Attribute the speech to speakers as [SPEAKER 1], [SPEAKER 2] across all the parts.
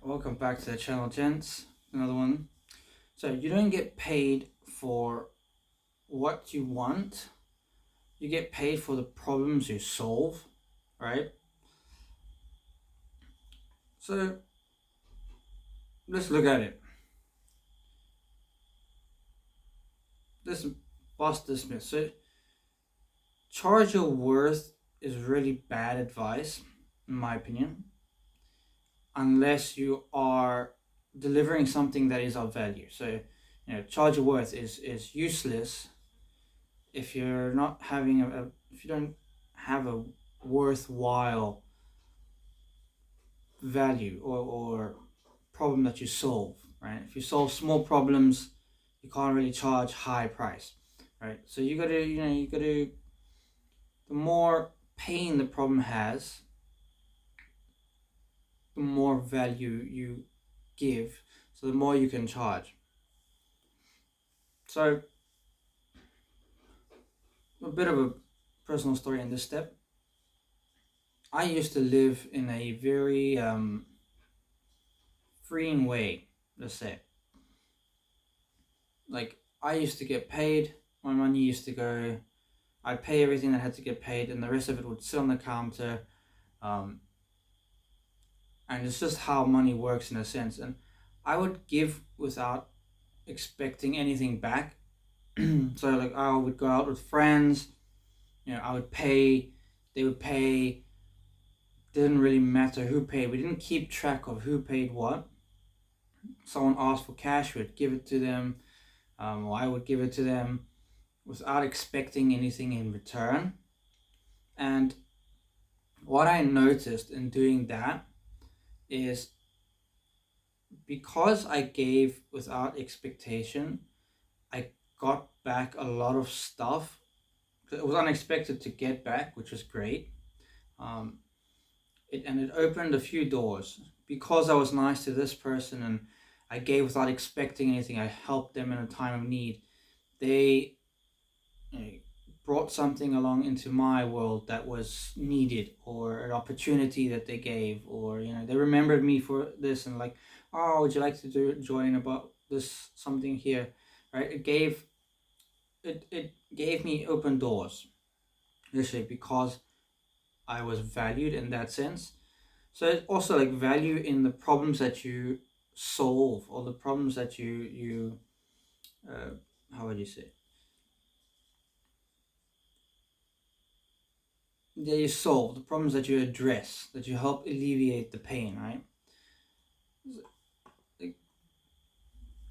[SPEAKER 1] Welcome back to the channel, gents. Another one. So you don't get paid for what you want. You get paid for the problems you solve, right? So let's look at it. Let's bust this myth. So charge your worth is really bad advice, in my opinion, unless you are delivering something that is of value. So charge your worth is useless if you're not having if you don't have a worthwhile value or problem that you solve, right? If you solve small problems, you can't really charge high price, right? So you gotta the more pain the problem has, the more value you give, so the more you can charge. So a bit of a personal story in this step. I used to live in a very freeing way, let's say. Like, I used to get paid, my money used to go, I'd pay everything that had to get paid, and the rest of it would sit on the counter. Um, and it's just how money works in a sense. And I would give without expecting anything back. So, like, I would go out with friends, I would pay, they would pay. Didn't really matter who paid. We didn't keep track of who paid what. Someone asked for cash, we'd give it to them, or I would give it to them without expecting anything in return. And what I noticed in doing that is, because I gave without expectation, I got back a lot of stuff. It was unexpected to get back, which was great. Um, it opened a few doors because I was nice to this person and I gave without expecting anything. I helped them in a time of need. They brought something along into my world that was needed, or an opportunity that they gave, or they remembered me for this, and like, oh, would you like to join about this something here, right? It gave me open doors, literally, because I was valued in that sense. So it's also like value in the problems that you solve, or the problems that you how would you say, that you solve, the problems that you address, that you help alleviate the pain, right?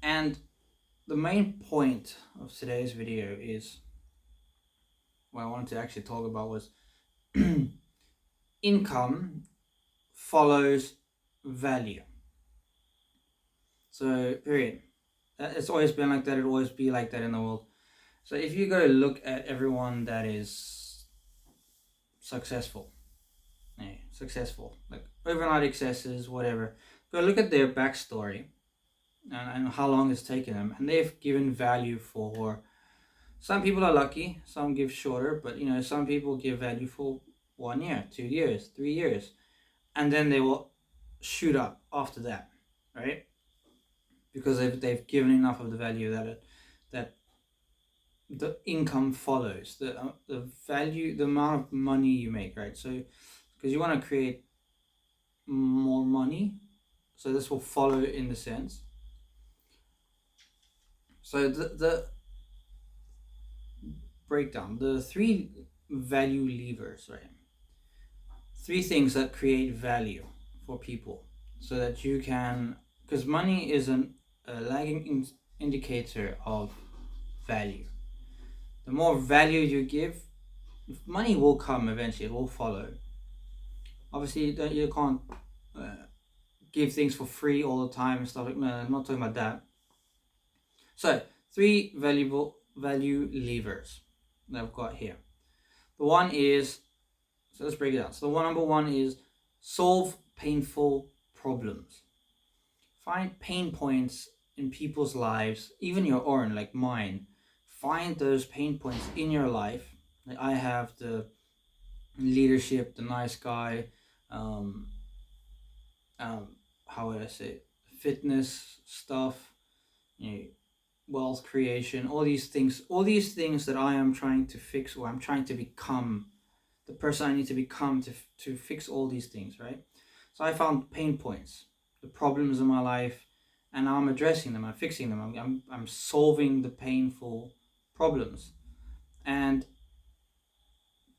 [SPEAKER 1] And the main point of today's video is, what I wanted to actually talk about was income follows value. So, period. It's always been like that, it'll always be like that in the world. So if you go look at everyone that is successful, like overnight successes, whatever, go look at their backstory, and how long it's taken them, and they've given value for. Some people are lucky, some give shorter, but some people give value for 1 year, 2 years, 3 years, and then they will shoot up after that, right? Because they've given enough of the value that the income follows the value, the amount of money you make, right? So, because you want to create more money, so this will follow in the sense. So the breakdown, the three value levers, right? Three things that create value for people, so that you can, because money is a lagging indicator of value. The more value you give, money will come eventually, it will follow. Obviously you can't give things for free all the time and stuff like that. No, I'm not talking about that. So, three valuable value levers that I've got here. The one is, so let's break it down. So number one is solve painful problems. Find pain points in people's lives, even your own, like mine. Find those pain points in your life. Like, I have the leadership, the nice guy, how would I say it? Fitness stuff, you know, wealth creation, all these things that I am trying to fix, or I'm trying to become the person I need to become to fix all these things, right? So I found pain points, the problems in my life, and now I'm addressing them, I'm fixing them, I'm solving the painful problems. And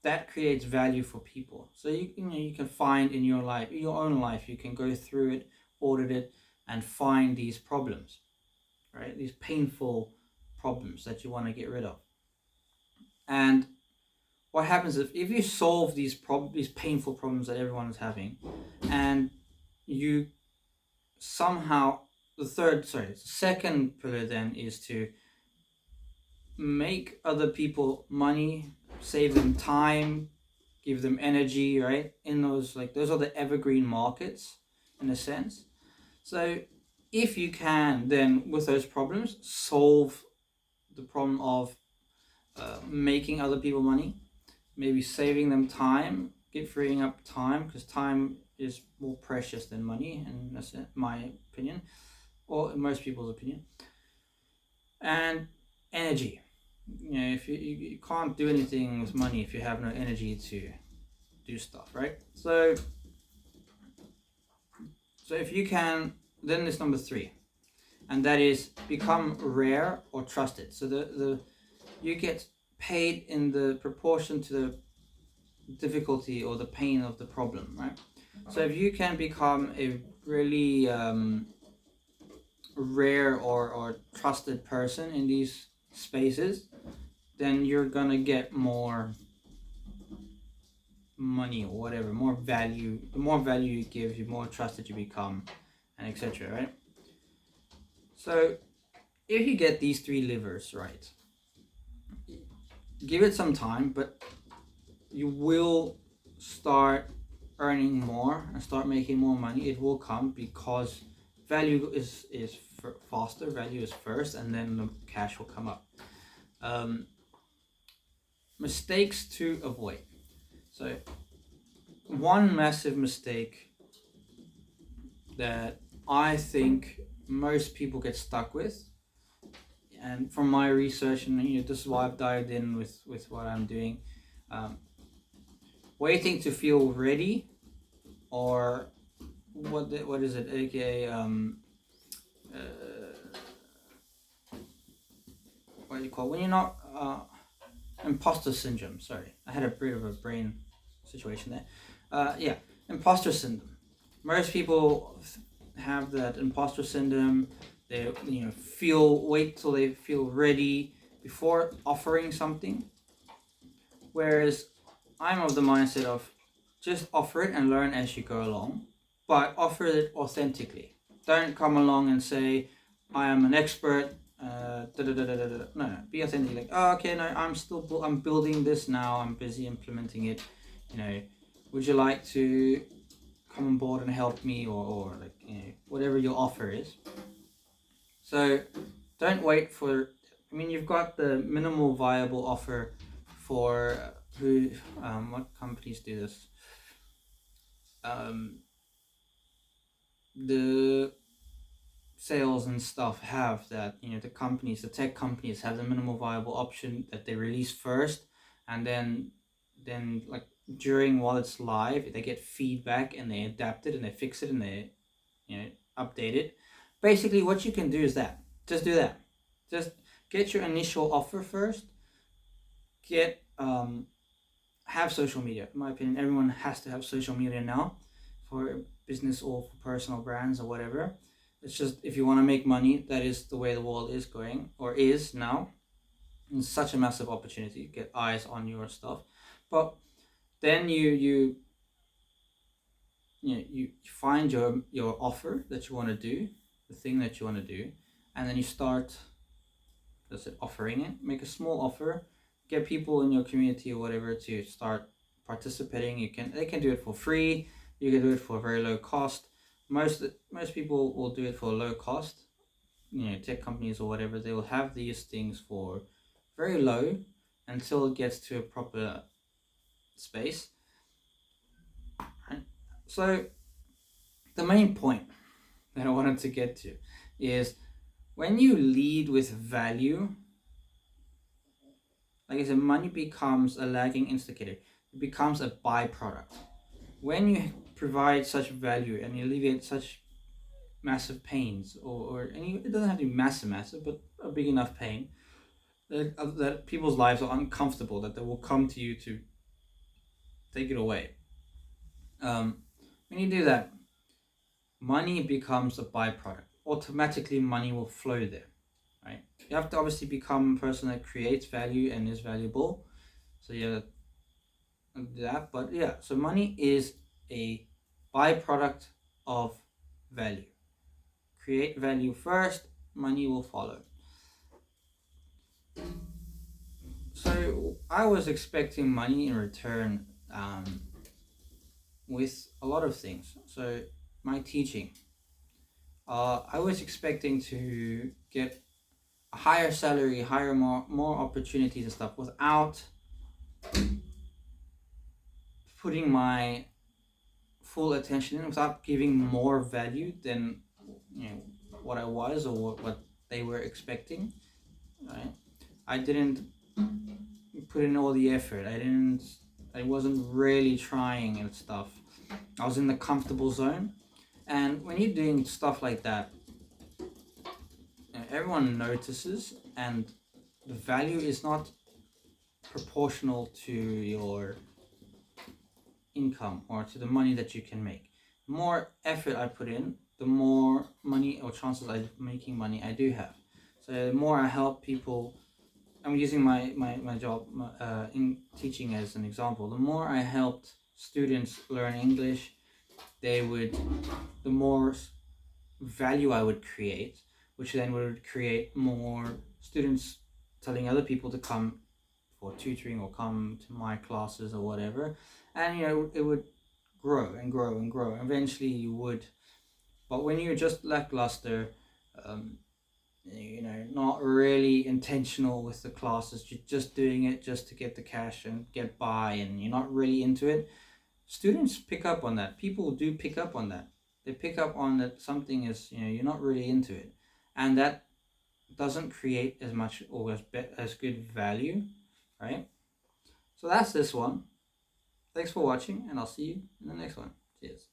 [SPEAKER 1] that creates value for people. So you know, you can find in your life, your own life, you can go through it, audit it, and find these problems, right? These painful problems that you want to get rid of. And what happens if you solve these painful problems that everyone is having, and you somehow the second pillar then is to make other people money, save them time, give them energy, right? In those, like, those are the evergreen markets in a sense. So if you can then with those problems solve the problem of making other people money, maybe saving them time, get freeing up time, because time is more precious than money, and that's my opinion, or in most people's opinion. And energy. You know, if you can't do anything with money if you have no energy to do stuff, right? So if you can, then there's number three, and that is become rare or trusted. So the you get paid in the proportion to the difficulty or the pain of the problem, right? So if you can become a really rare or trusted person in these spaces, then you're gonna get more money or whatever, more value. The more value you give, the more trusted you become, and etc. Right? So if you get these three levers right, give it some time, but you will start earning more and start making more money. It will come because value is faster. Value is first, and then the cash will come up. Mistakes to avoid. So one massive mistake that I think most people get stuck with, and from my research, and you know, this is why I've dived in with what I'm doing, waiting to feel ready, or what is it, aka what do you call it? When you're not imposter syndrome. Sorry, I had a bit of a brain situation there. Yeah, imposter syndrome. Most people have that imposter syndrome. They wait till they feel ready before offering something. Whereas I'm of the mindset of just offer it and learn as you go along, but offer it authentically. Don't come along and say, I am an expert. No, be authentic. Like, oh, okay, no, I'm building this now. I'm busy implementing it. You know, would you like to come on board and help me, or like, you know, whatever your offer is. So don't wait for. I mean, you've got the minimal viable offer for who. What companies do this? The sales and stuff have that, you know, the tech companies have the minimal viable option that they release first, and then like during while it's live they get feedback and they adapt it and they fix it and they, you know, update it. Basically what you can do is that just do that. Just get your initial offer first. Get have social media. In my opinion, everyone has to have social media now, for business or for personal brands or whatever. It's just, if you want to make money, that is the way the world is going, or is now. It's such a massive opportunity to get eyes on your stuff. But then you find your offer that you want to do, the thing that you want to do, and then you start, that's it, offering it. Make a small offer, get people in your community or whatever to start participating. They can do it for free. You can do it for a very low cost. Most people will do it for a low cost. You know, tech companies or whatever, they will have these things for very low until it gets to a proper space. Right? So the main point wanted to get to is when you lead with value, like I said, money becomes a lagging indicator. It becomes a byproduct. When you provide such value and you alleviate such massive pains, or any, it doesn't have to be massive, but a big enough pain that people's lives are uncomfortable, that they will come to you to take it away. When you do that, money becomes a byproduct. Automatically, money will flow there, right? You have to obviously become a person that creates value and is valuable. So yeah, that. But yeah, so money is a byproduct of value. Create value first, money will follow. So I was expecting money in return with a lot of things. So my teaching, I was expecting to get a higher salary, higher more opportunities and stuff without putting my full attention in, without giving more value than what I was or what they were expecting. Right? I didn't put in all the effort. I wasn't really trying and stuff. I was in the comfortable zone. And when you're doing stuff like that, everyone notices, and the value is not proportional to your income or to the money that you can make. The more effort I put in, the more money or chances of making money I do have. So the more I help people, I'm using my job in teaching as an example. The more I helped students learn English, the more value I would create, which then would create more students telling other people to come for tutoring or come to my classes or whatever, and it would grow and grow and grow. Eventually you would, but when you're just lackluster, not really intentional with the classes, you're just doing it just to get the cash and get by, and you're not really into it, students pick up on that. People do pick up on that. They pick up on that something is, you're not really into it, and that doesn't create as much or as good value, right? So that's this one. Thanks for watching, and I'll see you in the next one. Cheers.